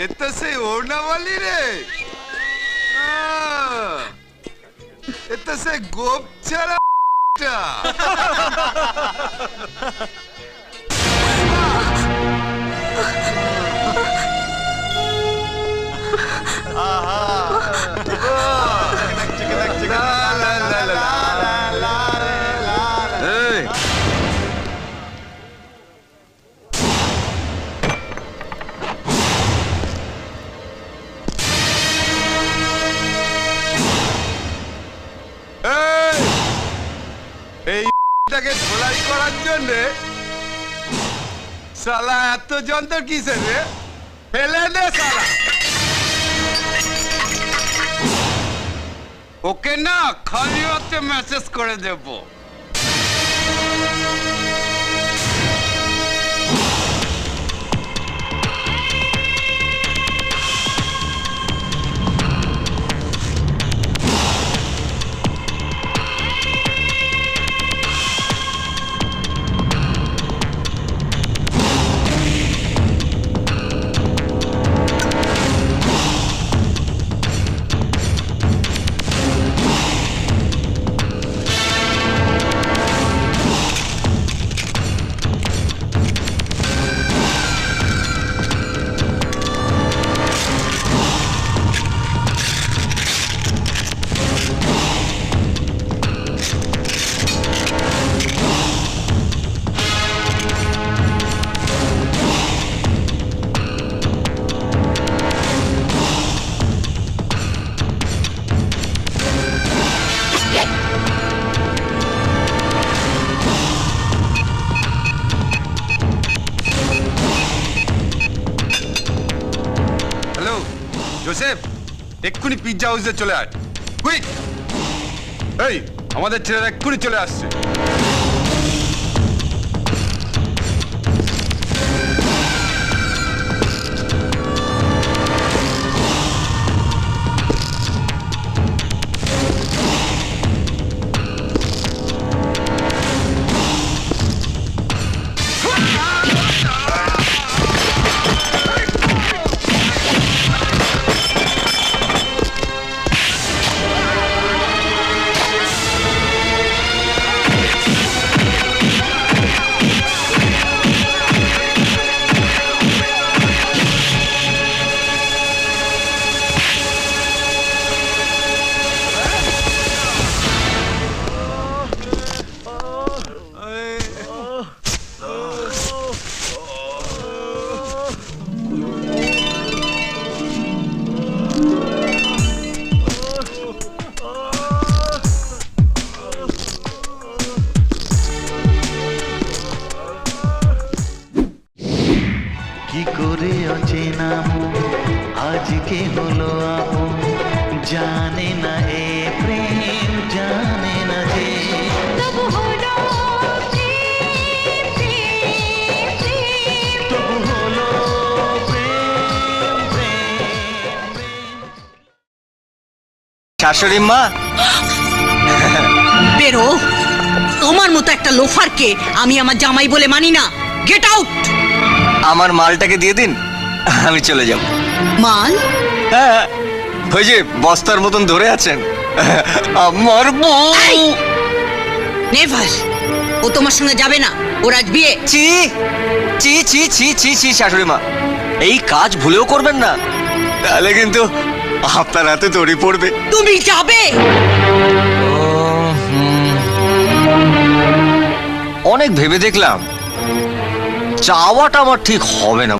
এতো সেই ওড়না বলি রে, এতো সেই গোপ ছাড়া এইটাকে ধোলাই করার জন্য শালা এত যন্ত্র কিসে রে? ফেলে দে শালা ওকে, না খালি হাতে মেসেজ করে দেবো। জোসেফ, এক্ষুনি পিৎজা হাউসে চলে আয়, কুইক। এই আমাদের ছেলেরা এক্ষুনি চলে আসছে। কি করে অচেনা আজকে হলো আপন, জানে না এ প্রেম, জানে না যে তবু হলো শাশুড়ি মা, বেরো। তোমার মতো একটা লোফারকে আমি আমার জামাই বলে মানি না। Get out. আমার মালটাকে দিয়ে দিন, আমি চলে যাব। মাল? হ্যাঁ, ওই যে বস্তার মতন ধরে আছেন আমার বউ। নেভার। ও তোমার সঙ্গে যাবে না, ওর আজ বিয়ে। চি চি চি চি চি চি শাশুড়ি মা, এই কাজ ভুলেও করবেন না, তাহলে কিন্তু আপনার হাতে দড়ি পড়বে। তুমি যাবে? অনেক ভেবে দেখলাম চাওয়াটা আমার ঠিক হবে না।